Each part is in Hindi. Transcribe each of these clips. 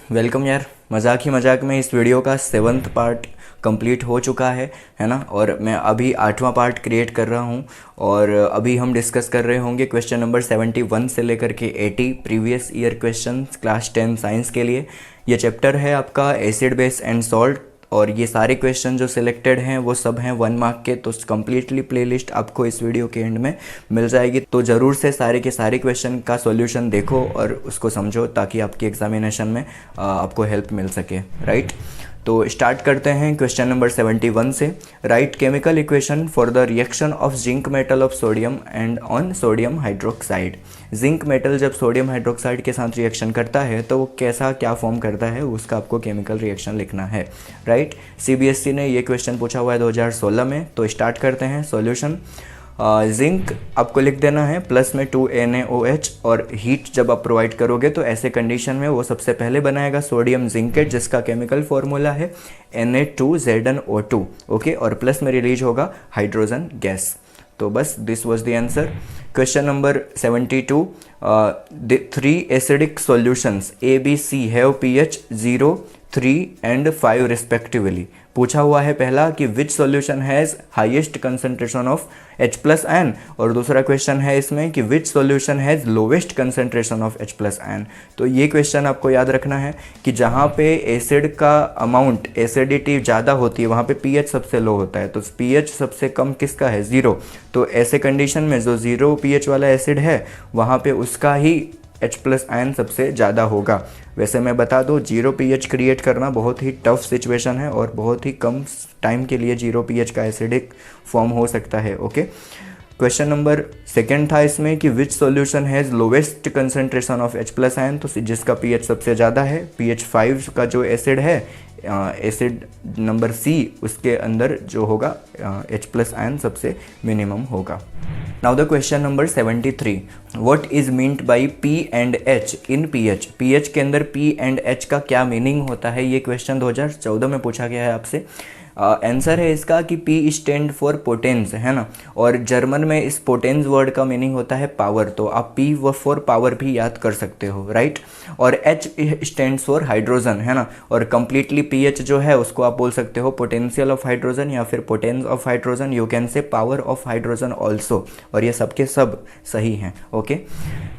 वेलकम यार। मजाक ही मजाक में इस वीडियो का 7th पार्ट कंप्लीट हो चुका है ना। और मैं अभी 8वां पार्ट क्रिएट कर रहा हूँ। और अभी हम डिस्कस कर रहे होंगे क्वेश्चन नंबर 71 से लेकर के 80 previous year question class 10 science के लिए। ये चैप्टर है आपका एसिड बेस एंड सॉल्ट, और ये सारे क्वेश्चन जो सिलेक्टेड हैं वो सब हैं 1 मार्क के। तो कम्प्लीटली प्लेलिस्ट आपको इस वीडियो के एंड में मिल जाएगी, तो ज़रूर से सारे के सारे क्वेश्चन का सॉल्यूशन देखो और उसको समझो, ताकि आपकी एग्जामिनेशन में आपको हेल्प मिल सके। राइट, तो स्टार्ट करते हैं क्वेश्चन नंबर 71 से। Right chemical equation for the reaction of zinc metal of sodium and on sodium hydroxide. Zinc metal जब सोडियम हाइड्रोक्साइड के साथ रिएक्शन करता है तो वो कैसा क्या फॉर्म करता है, उसका आपको केमिकल रिएक्शन लिखना है। राइट, सीबीएसई ने ये क्वेश्चन पूछा हुआ है 2016 में। तो स्टार्ट करते हैं सॉल्यूशन। जिंक आपको लिख देना है प्लस में 2NaOH, और हीट जब आप प्रोवाइड करोगे तो ऐसे कंडीशन में वो सबसे पहले बनाएगा सोडियम जिंकेट, जिसका केमिकल फॉर्मूला है Na2ZnO2। ओके, और प्लस में रिलीज होगा हाइड्रोजन गैस। तो बस this was the answer. Question number 72, the 3 acidic solutions ABC have pH 0, 3 and 5 respectively। पूछा हुआ है पहला कि which solution has highest concentration of H+N, और दूसरा क्वेश्चन है इसमें कि which solution has lowest concentration of H+N। तो ये क्वेश्चन आपको याद रखना है कि जहाँ पे एसिड का अमाउंट, एसिडिटी ज़्यादा होती है, वहाँ पे pH सबसे लो होता है। तो pH सबसे कम किसका है? 0। तो ऐसे कंडीशन में जो 0 pH वाला एसिड है वहाँ पे उसका ही H+N सबसे ज़्यादा होगा। वैसे मैं बता दूँ, 0 pH क्रिएट करना बहुत ही टफ सिचुएशन है और बहुत ही कम टाइम के लिए 0 pH का एसिडिक फॉर्म हो सकता है। ओके, क्वेश्चन नंबर 2 था इसमें कि which solution has lowest concentration of H+N, तो जिसका pH सबसे ज़्यादा है, pH 5 का जो एसिड है, एसिड नंबर C, उसके अंदर जो होगा H+N सबसे मिनिमम होगा। Now the question number 73, what is meant by P and H in pH। pH के अंदर P एंड H का क्या मीनिंग होता है, ये क्वेश्चन 2014 में पूछा गया है आपसे। आंसर है इसका कि P स्टैंड फॉर पोटेंस, है ना। और जर्मन में इस पोटेंस वर्ड का मीनिंग होता है पावर, तो आप P फॉर पावर भी याद कर सकते हो। राइट, और H स्टैंड्स फॉर हाइड्रोजन, है ना। और कंप्लीटली pH जो है उसको आप बोल सकते हो पोटेंशियल ऑफ हाइड्रोजन या फिर potence of hydrogen, you can say power of hydrogen also, और ये सबके सब सही हैं। Okay,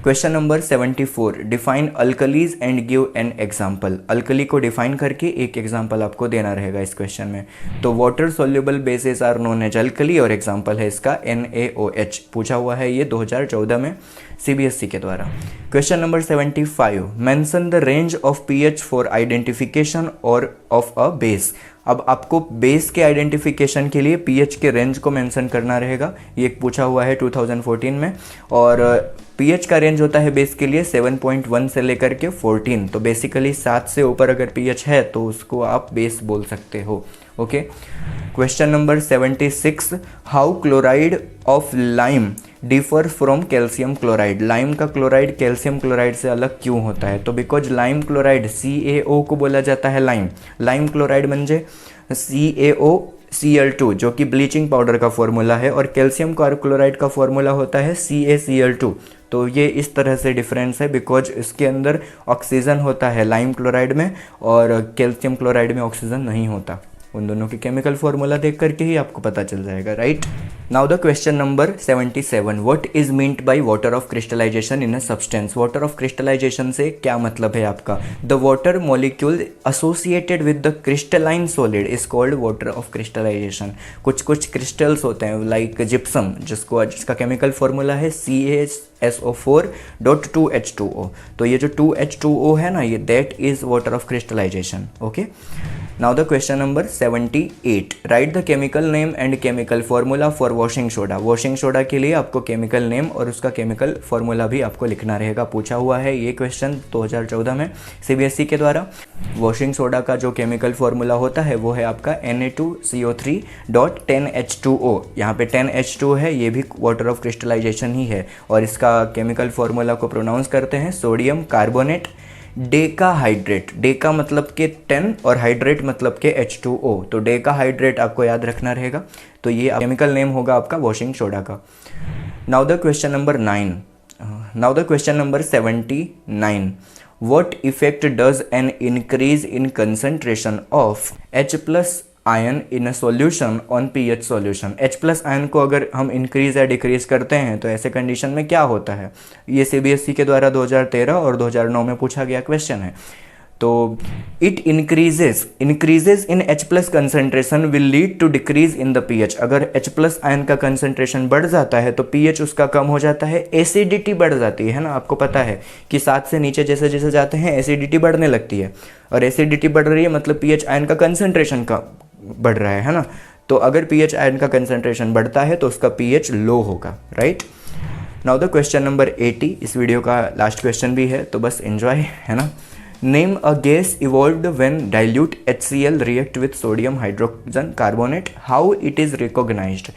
question number 74, define alkalis and give an example. Alkali को डिफाइन करके एक एग्जाम्पल आपको देना रहेगा इस क्वेश्चन में। तो water soluble bases are known as alkali, और एग्जाम्पल है इसका NaOH। पूछा हुआ है ये 2014 में सीबीएसई के द्वारा। Question number 75, mention the range of pH for identification और ऑफ अ बेस। अब आपको बेस के आइडेंटिफिकेशन के लिए pH के रेंज को मेंशन करना रहेगा। ये पूछा हुआ है 2014 में, और pH का रेंज होता है बेस के लिए 7.1 से लेकर के 14। तो बेसिकली 7 से ऊपर अगर pH है तो उसको आप बेस बोल सकते हो। Okay, question number 76, how chloride of lime differ from calcium chloride. Lime का क्लोराइड कैल्शियम क्लोराइड से अलग क्यों होता है? तो बिकॉज लाइम क्लोराइड CaO को बोला जाता है लाइम। लाइम क्लोराइड म्हणजे CaOCl2 जो कि ब्लीचिंग पाउडर का फॉर्मूला है, और कैल्शियम क्लोराइड का फॉर्मूला होता है CaCl2। तो ये इस तरह से डिफरेंस है, बिकॉज इसके अंदर ऑक्सीजन होता है लाइम क्लोराइड में, और कैल्शियम क्लोराइड में ऑक्सीजन नहीं होता। उन दोनों के केमिकल फॉर्मूला देख करके ही आपको पता चल जाएगा। Right, now the question number 77, what is meant by water of crystallization in a substance. Water of crystallization से क्या मतलब है आपका? The water molecule associated with the crystalline solid is called water of crystallization. कुछ क्रिस्टल्स होते हैं लाइक जिप्सम, जिसका केमिकल फॉर्मूला है CaSO4.2H2O। तो ये जो 2H2O है ना, ये that is water of crystallization. Okay, now the question number 78, right the chemical name and chemical formula for washing soda. Washing soda के लिए आपको केमिकल नेम और उसका केमिकल फॉर्मूला भी आपको लिखना रहेगा। पूछा हुआ है ये क्वेश्चन 2014 में सीबीएसई के द्वारा। वॉशिंग सोडा का जो केमिकल फॉर्मूला होता है वो है आपका Na2CO3.10H2O। यहाँ पे 10H2 है, ये भी वाटर ऑफ क्रिस्टलाइजेशन ही है, और इसका केमिकल फॉर्मूला को प्रोनाउंस करते हैं sodium carbonate Deka hydrate. Deka मतलब के 10 और हाइड्रेट मतलब के H2O। तो डेका हाइड्रेट आपको याद रखना रहेगा। तो ये केमिकल नेम होगा आपका वॉशिंग सोडा का। Now the question number 9, now the question number 79, what effect does an increase in concentration of H plus ion in a solution on pH solution. H plus ion को अगर हम इंक्रीज या डिक्रीज करते हैं तो ऐसे कंडीशन में क्या होता है, ये सीबीएसई के द्वारा 2013 और 2009 में पूछा गया क्वेश्चन है। तो it increases in H plus concentration will lead to decrease in the pH. अगर H प्लस आयन का कंसनट्रेशन बढ़ जाता है तो पीएच उसका कम हो जाता है, एसिडिटी बढ़ जाती है ना। आपको पता है कि 7 से नीचे जैसे जैसे जाते हैं एसिडिटी बढ़ने लगती है, और एसिडिटी बढ़ रही है मतलब पीएच आयन का कंसनट्रेशन का बढ़ रहा है ना। तो अगर पीएच आयन का कंसंट्रेशन बढ़ता है तो उसका पीएच लो होगा, right. Now the question number 80, इस वीडियो का लास्ट क्वेश्चन भी है, तो बस एंजॉय, है ना। Name a gas evolved when dilute HCl react with sodium hydrogen carbonate, how it is recognized,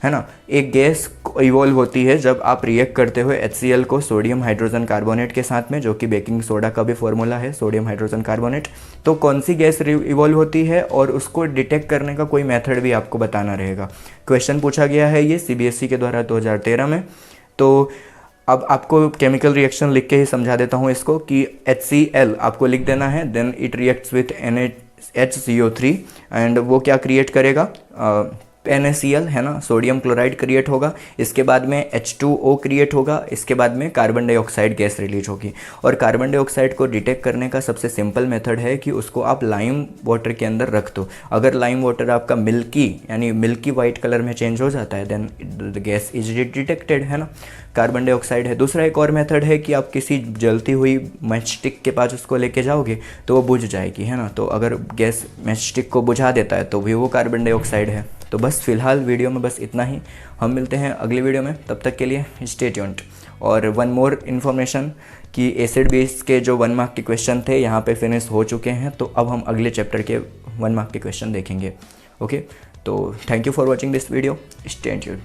है ना। एक गैस इवॉल्व होती है जब आप रिएक्ट करते हुए HCl को सोडियम हाइड्रोजन कार्बोनेट के साथ में, जो कि बेकिंग सोडा का भी फॉर्मूला है, सोडियम हाइड्रोजन कार्बोनेट। तो कौन सी गैस इवॉल्व होती है और उसको डिटेक्ट करने का कोई मेथड भी आपको बताना रहेगा। क्वेश्चन पूछा गया है ये सीबीएसई के द्वारा 2013 में। तो अब आपको केमिकल रिएक्शन लिख के ही समझा देता हूँ इसको कि HCl आपको लिख देना है, then it reacts with NaHCO3 and वो क्या क्रिएट करेगा, NaCl, है ना, सोडियम क्लोराइड क्रिएट होगा। इसके बाद में H2O क्रिएट होगा। इसके बाद में कार्बन डाइऑक्साइड गैस रिलीज होगी। और कार्बन डाइऑक्साइड को डिटेक्ट करने का सबसे सिंपल मेथड है कि उसको आप लाइम वाटर के अंदर रख दो। अगर लाइम वाटर आपका मिल्की यानी मिल्की वाइट कलर में चेंज हो जाता है then the gas is detected, है ना, कार्बन डाइऑक्साइड है। दूसरा एक और मेथड है कि आप किसी जलती हुई मैच स्टिक के पास उसको लेके जाओगे तो वो बुझ जाएगी, है ना। तो अगर गैस मैच स्टिक को बुझा देता है तो भी वो कार्बन डाइऑक्साइड है। तो बस फिलहाल वीडियो में बस इतना ही, हम मिलते हैं अगली वीडियो में, तब तक के लिए स्टे ट्यून्ड। और वन मोर इन्फॉर्मेशन कि एसिड बेस के जो 1 मार्क के क्वेश्चन थे यहाँ पे फिनिश हो चुके हैं, तो अब हम अगले चैप्टर के 1 मार्क के क्वेश्चन देखेंगे। ओके, तो thank you for watching this video, stay tuned.